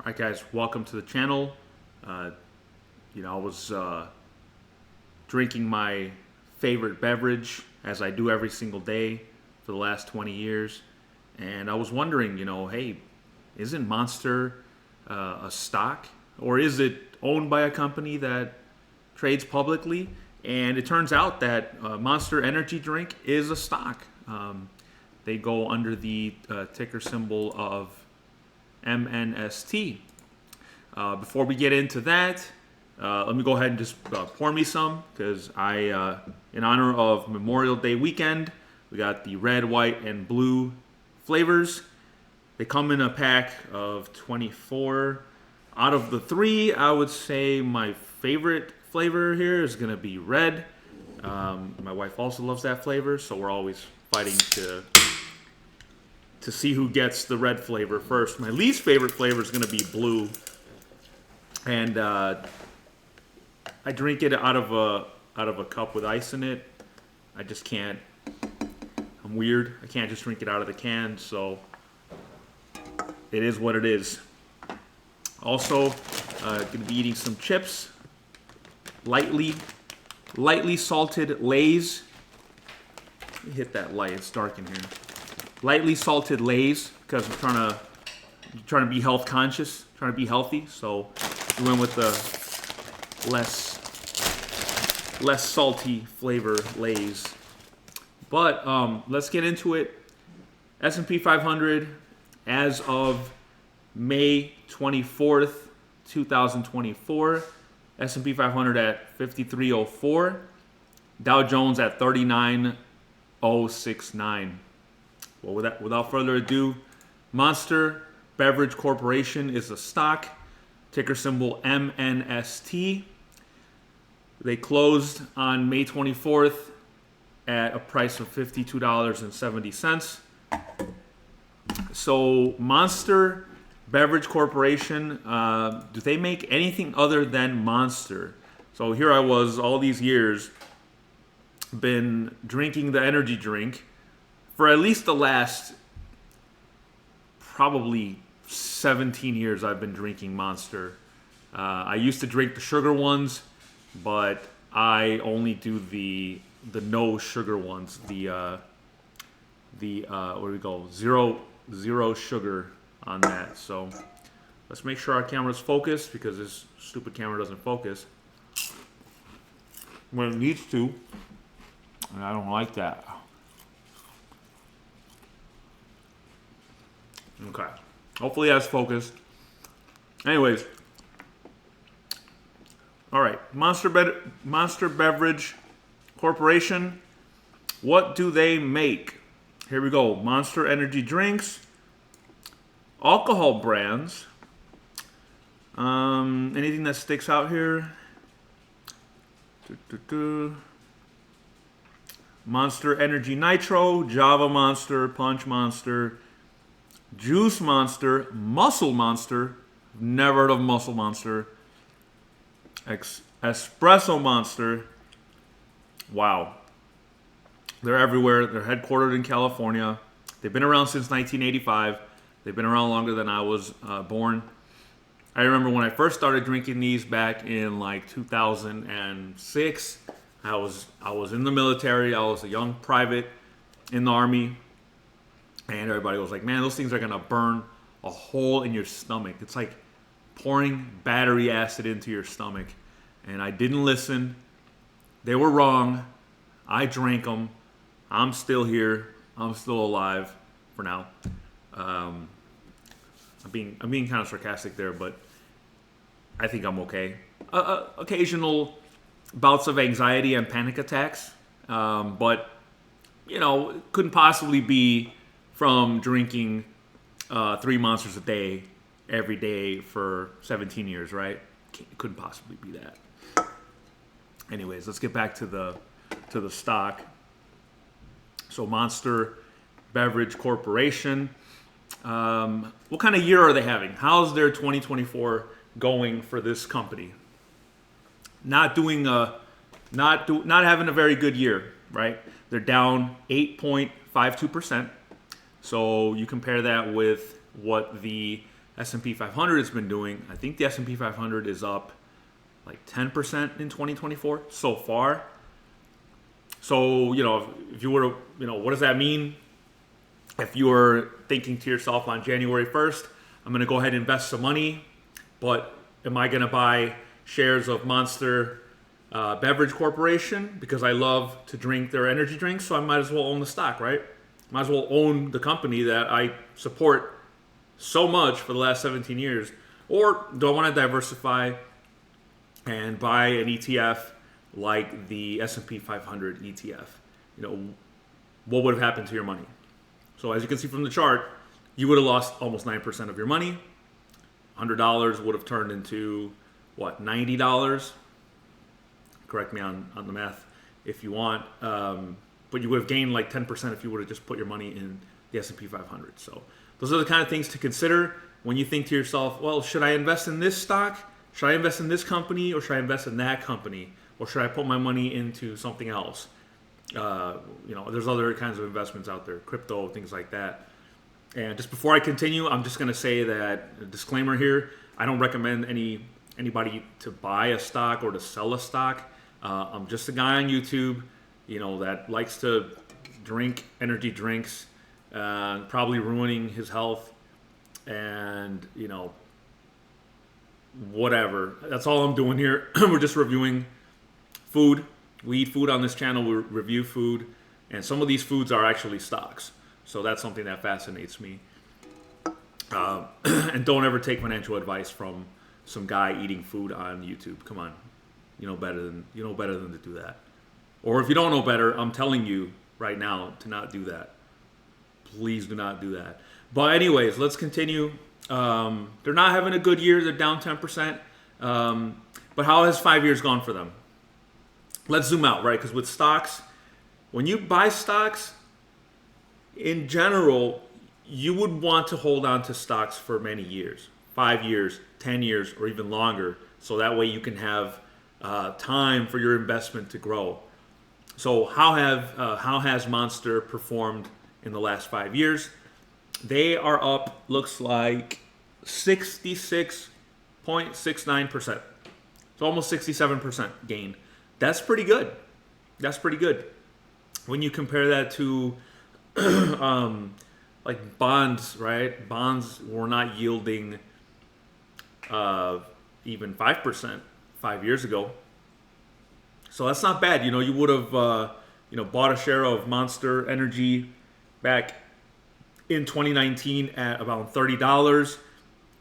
Hi guys, welcome to the channel. Uh, I was drinking my favorite beverage as I do every single day for the last 20 years, and I was wondering, hey, isn't Monster a stock, or is it owned by a company that trades publicly? And it turns out that Monster Energy Drink is a stock. They go under the ticker symbol of MNST. Before we get into that, let me go ahead and just pour me some, because in honor of Memorial Day weekend, we got the red, white, and blue flavors. They come in a pack of 24. Out of the three, I would say my favorite flavor here is going to be red. My wife also loves that flavor, so we're always fighting to see who gets the red flavor first. My least favorite flavor is going to be blue. And I drink it out of a cup with ice in it. I just can't. I'm weird. I can't just drink it out of the can, so it is what it is. Also, gonna be eating some chips. Lightly salted Lay's. Let me hit that light. It's dark in here. Lightly salted Lay's, because I'm trying to be health conscious, trying to be healthy. So we went with the less salty flavor Lay's. But let's get into it. S&P 500 as of May 24th, 2024. S&P 500 at 5304. Dow Jones at 39069. Well, without further ado, Monster Beverage Corporation is a stock, ticker symbol MNST. They closed on May 24th at a price of $52.70. So Monster Beverage Corporation, do they make anything other than Monster? So here I was all these years, been drinking the energy drink for at least the last probably 17 years. I've been drinking Monster. I used to drink the sugar ones, but I only do the no sugar ones. Where do we go? Zero sugar on that. So let's make sure our camera's focused, because this stupid camera doesn't focus when it needs to, and I don't like that. Okay. Hopefully that's focused. Anyways. All right. Monster Beverage Corporation. What do they make? Here we go. Monster Energy Drinks. Alcohol brands. Anything that sticks out here? Monster Energy Nitro. Java Monster. Punch Monster. Juice Monster, Muscle Monster, never heard of Muscle Monster, Espresso Monster, wow. They're everywhere. They're headquartered in California. They've been around since 1985. They've been around longer than I was born. I remember when I first started drinking these back in like 2006. I was in the military. I was a young private in the Army. And everybody was like, man, those things are going to burn a hole in your stomach. It's like pouring battery acid into your stomach. And I didn't listen. They were wrong. I drank them. I'm still here. I'm still alive for now. I'm being kind of sarcastic there, but I think I'm okay. Occasional bouts of anxiety and panic attacks. But, it couldn't possibly be from drinking 3 Monsters a day every day for 17 years, right? It couldn't possibly be that. Anyways, let's get back to the stock. So Monster Beverage Corporation. What kind of year are they having? How's their 2024 going for this company? Not having a very good year, right? They're down 8.52%. So you compare that with what the S&P 500 has been doing. I think the S&P 500 is up like 10% in 2024 so far. So, if you were to, what does that mean? If you were thinking to yourself on January 1st, I'm going to go ahead and invest some money, but am I going to buy shares of Monster Beverage Corporation because I love to drink their energy drinks, so I might as well own the stock, right? Might as well own the company that I support so much for the last 17 years. Or do I want to diversify and buy an ETF like the S&P 500 ETF? What would have happened to your money? So as you can see from the chart, you would have lost almost 9% of your money. $100 would have turned into, what, $90? Correct me on the math if you want. But you would have gained like 10% if you would have just put your money in the S&P 500. So those are the kind of things to consider when you think to yourself, well, should I invest in this stock? Should I invest in this company? Or should I invest in that company? Or should I put my money into something else? There's other kinds of investments out there, crypto, things like that. And just before I continue, I'm just going to say that, a disclaimer here, I don't recommend anybody to buy a stock or to sell a stock. I'm just a guy on YouTube, that likes to drink energy drinks, probably ruining his health, and, whatever. That's all I'm doing here. We're just reviewing food. We eat food on this channel. We review food, and some of these foods are actually stocks. So that's something that fascinates me. And don't ever take financial advice from some guy eating food on YouTube. Come on, you know better than to do that. Or if you don't know better, I'm telling you right now to not do that. Please do not do that. But anyways, let's continue. They're not having a good year. They're down 10%. But how has 5 years gone for them? Let's zoom out, right? Because with stocks, when you buy stocks, in general, you would want to hold on to stocks for many years, 5 years, 10 years, or even longer. So that way you can have time for your investment to grow. So how has Monster performed in the last 5 years? They are up, looks like 66.69%. It's almost 67% gain. That's pretty good. When you compare that to like bonds, right? Bonds were not yielding even 5% 5 years ago. So that's not bad. You would have bought a share of Monster Energy back in 2019 at about $30.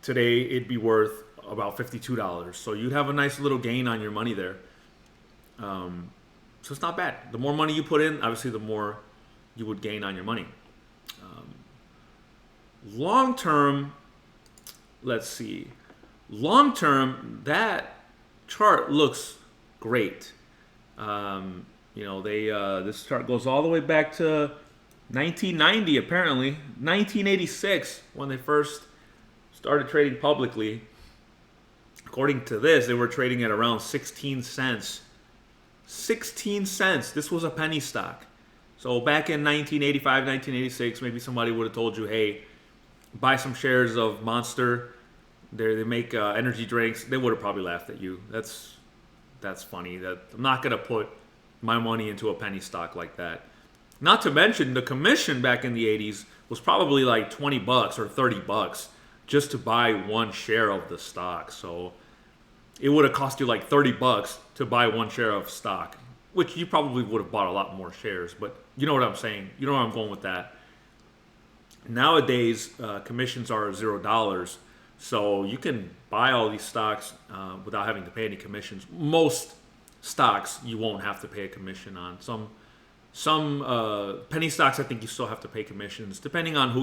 Today it'd be worth about $52. So you'd have a nice little gain on your money there. So it's not bad. The more money you put in, obviously the more you would gain on your money. Long term, let's see. Long term, that chart looks great. This chart goes all the way back to 1990, apparently 1986 when they first started trading publicly. According to this, they were trading at around 16 cents. 16 cents. This was a penny stock. So back in 1985, 1986, maybe somebody would have told you, hey, buy some shares of Monster. They make energy drinks. They would have probably laughed at you. That's funny. I'm not going to put my money into a penny stock like that. Not to mention the commission back in the 80s was probably like $20 or $30 just to buy one share of the stock. So it would have cost you like $30 to buy one share of stock, which you probably would have bought a lot more shares. But you know what I'm saying. You know where I'm going with that. Nowadays, commissions are $0. So you can buy all these stocks without having to pay any commissions. Most stocks you won't have to pay a commission on. Some penny stocks, I think you still have to pay commissions, depending on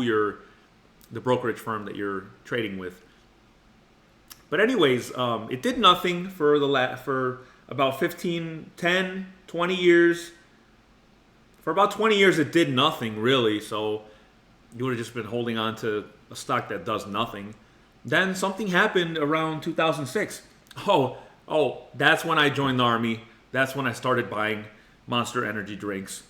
the brokerage firm that you're trading with. But anyways, it did nothing for about 20 years. For about 20 years, it did nothing really. So you would have just been holding on to a stock that does nothing. Then something happened around 2006. Oh, that's when I joined the Army. That's when I started buying Monster energy drinks.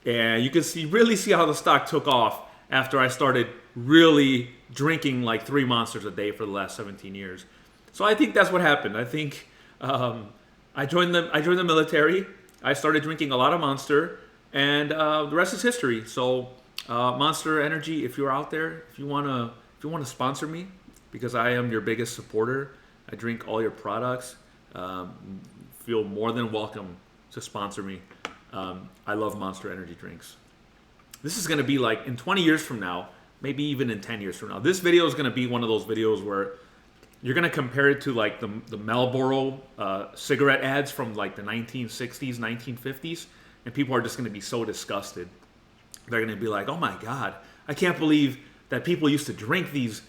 And you can really see how the stock took off after I started really drinking like 3 Monsters a day for the last 17 years. So I think that's what happened. I think I joined the military. I started drinking a lot of Monster, and the rest is history. So Monster Energy, if you're out there, if you wanna sponsor me, because I am your biggest supporter, I drink all your products. Feel more than welcome to sponsor me. I love Monster Energy drinks. This is going to be like in 20 years from now, maybe even in 10 years from now. This video is going to be one of those videos where you're going to compare it to like the Marlboro cigarette ads from like the 1960s, 1950s, and people are just going to be so disgusted. They're going to be like, oh my God, I can't believe that people used to drink these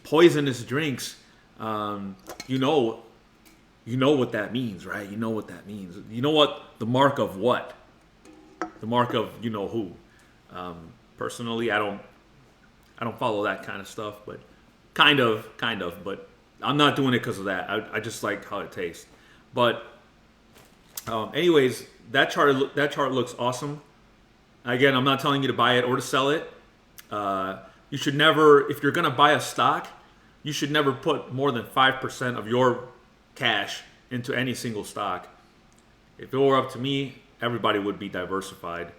poisonous drinks. You know what that means, right? You know what that means. You know what the mark of what? The mark of you know who. Personally, I don't follow that kind of stuff, but kind of, but I'm not doing it because of that. I just like how it tastes. But anyways, that chart looks awesome. Again, I'm not telling you to buy it or to sell it. You should never, if you're gonna buy a stock, you should never put more than 5% of your cash into any single stock. If it were up to me, everybody would be diversified.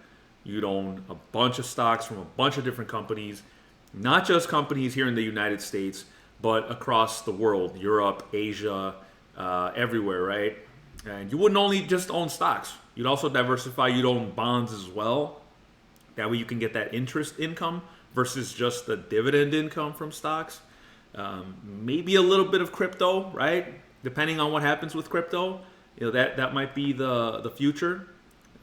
You'd own a bunch of stocks from a bunch of different companies, not just companies here in the United States, but across the world, Europe, Asia, everywhere, right? And you wouldn't only just own stocks. You'd also diversify. You'd own bonds as well. That way you can get that interest income versus just the dividend income from stocks. Maybe a little bit of crypto, right? Depending on what happens with crypto, that might be the future.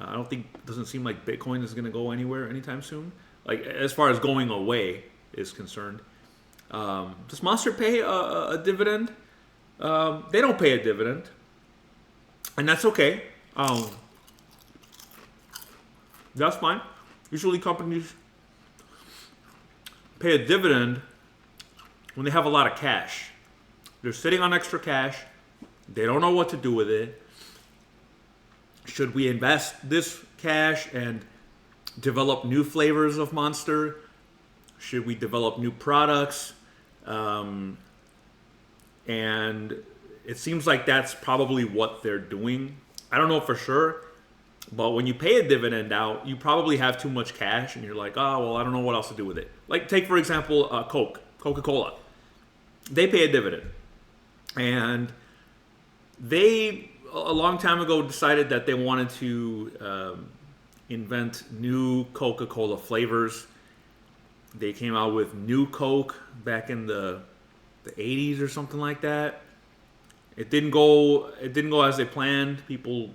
I don't think, it doesn't seem like Bitcoin is going to go anywhere anytime soon. Like as far as going away is concerned. Does Monster pay a dividend? They don't pay a dividend, and that's okay. That's fine. Usually companies pay a dividend when they have a lot of cash. They're sitting on extra cash. They don't know what to do with it. Should we invest this cash and develop new flavors of Monster? Should we develop new products? And it seems like that's probably what they're doing. I don't know for sure, but when you pay a dividend out, you probably have too much cash and you're like, oh, well, I don't know what else to do with it. Like take, for example, Coca-Cola. They pay a dividend. And they, a long time ago, decided that they wanted to invent new Coca-Cola flavors. They came out with New Coke back in the 80s or something like that. It didn't go as they planned. People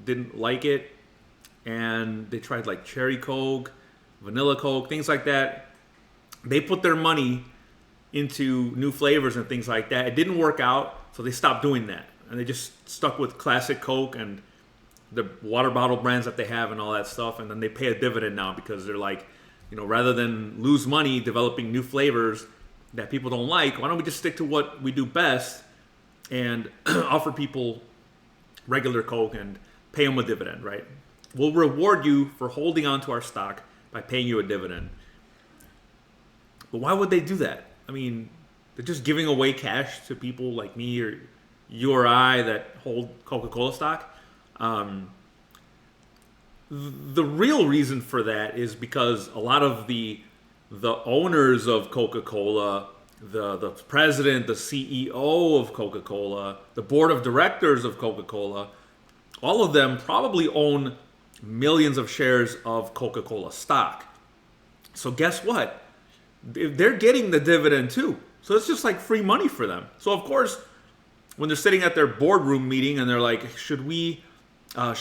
didn't like it. And they tried like Cherry Coke, Vanilla Coke, things like that. They put their money into new flavors and things like that. It didn't work out, so they stopped doing that. And they just stuck with classic Coke and the water bottle brands that they have and all that stuff. And then they pay a dividend now because they're like, rather than lose money developing new flavors that people don't like, why don't we just stick to what we do best and offer people regular Coke and pay them a dividend, right? We'll reward you for holding on to our stock by paying you a dividend. But why would they do that? I mean, they're just giving away cash to people like me or you or I that hold Coca-Cola stock. The real reason for that is because a lot of the owners of Coca-Cola, the president, the CEO of Coca-Cola, the board of directors of Coca-Cola, all of them probably own millions of shares of Coca-Cola stock. So guess what? They're getting the dividend too. So it's just like free money for them. So of course, when they're sitting at their boardroom meeting and they're like, should we pay a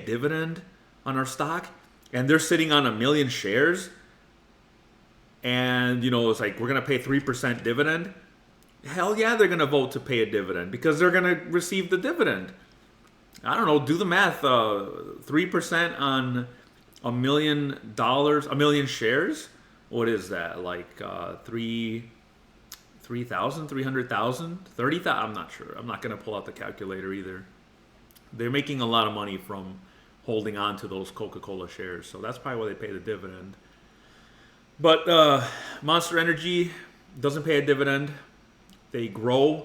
dividend on our stock? And they're sitting on 1 million shares. And it's like, we're going to pay 3% dividend. Hell yeah, they're going to vote to pay a dividend because they're going to receive the dividend. I don't know, do the math. 3% on $1 million, 1 million shares. What is that? Like 3,000, 300,000, 30,000? I'm not sure. I'm not going to pull out the calculator either. They're making a lot of money from holding on to those Coca-Cola shares. So that's probably why they pay the dividend. But Monster Energy doesn't pay a dividend. They grow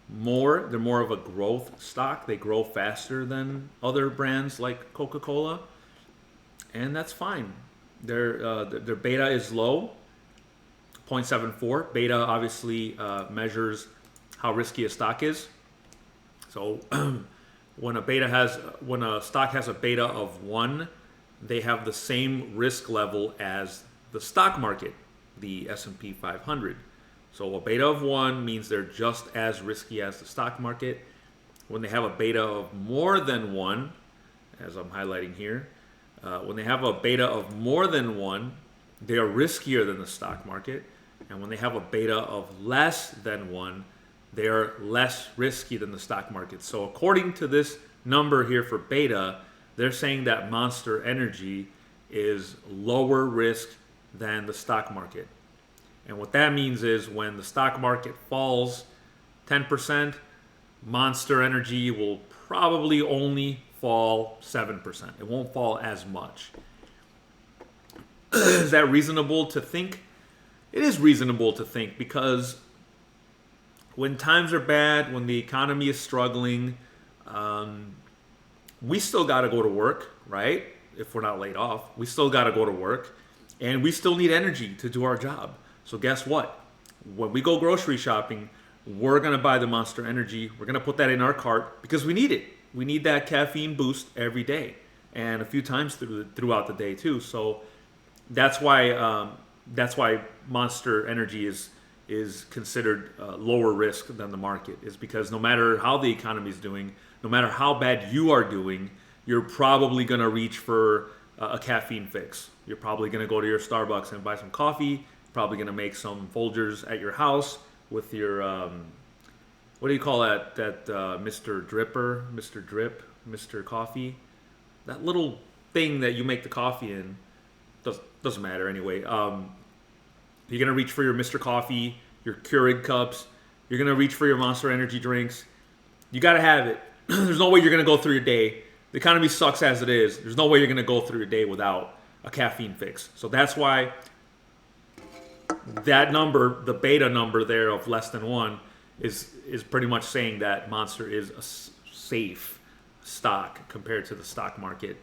more. They're more of a growth stock. They grow faster than other brands like Coca-Cola, and that's fine. Their beta is low, 0.74. Beta obviously measures how risky a stock is. So when a stock has a beta of 1, they have the same risk level as the stock market, the S&P 500. So a beta of 1 means they're just as risky as the stock market. When they have a beta of more than 1, as I'm highlighting here, when they have a beta of more than 1, they are riskier than the stock market. And when they have a beta of less than 1, they are less risky than the stock market. So according to this number here for beta, they're saying that Monster Energy is lower risk than the stock market. And what that means is when the stock market falls 10%, Monster Energy will probably only fall 7%. It won't fall as much. Is that reasonable to think? It is reasonable to think because when times are bad, when the economy is struggling, we still got to go to work, right? If we're not laid off, we still got to go to work, and we still need energy to do our job. So guess what? When we go grocery shopping, we're going to buy the Monster Energy. We're going to put that in our cart because we need it. We need that caffeine boost every day and a few times throughout the day too. So that's why Monster Energy is considered lower risk than the market, is because no matter how the economy is doing, no matter how bad you are doing, you're probably going to reach for a caffeine fix. You're probably going to go to your Starbucks and buy some coffee. Probably going to make some Folgers at your house with your what do you call that Mr. Dripper, Mr. Drip, Mr. Coffee, that little thing that you make the coffee in. Doesn't matter anyway. You're going to reach for your Mr. Coffee, your Keurig cups. You're going to reach for your Monster Energy drinks. You got to have it. There's no way you're going to go through your day. The economy sucks as it is. There's no way you're going to go through your day without a caffeine fix. So that's why that number, the beta number there of less than 1, is pretty much saying that Monster is a safe stock compared to the stock market.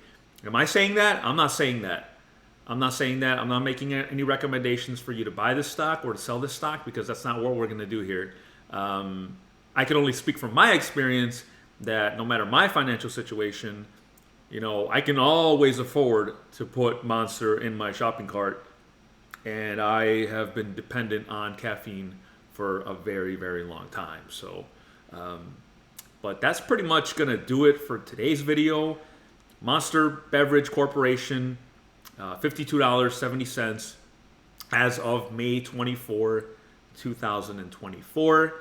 Am I saying that? I'm not saying that. I'm not making any recommendations for you to buy this stock or to sell this stock because that's not what we're going to do here. I can only speak from my experience that no matter my financial situation, I can always afford to put Monster in my shopping cart, and I have been dependent on caffeine for a very, very long time. So, but that's pretty much going to do it for today's video. Monster Beverage Corporation, $52.70 as of May 24, 2024.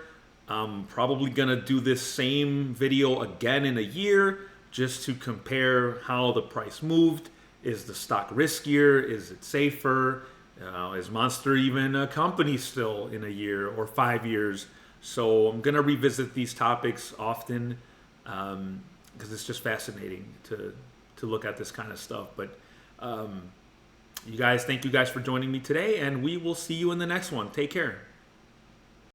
I'm probably going to do this same video again in a year just to compare how the price moved. Is the stock riskier? Is it safer? Is Monster even a company still in a year or 5 years? So I'm going to revisit these topics often because it's just fascinating to look at this kind of stuff. But thank you guys for joining me today, and we will see you in the next one. Take care.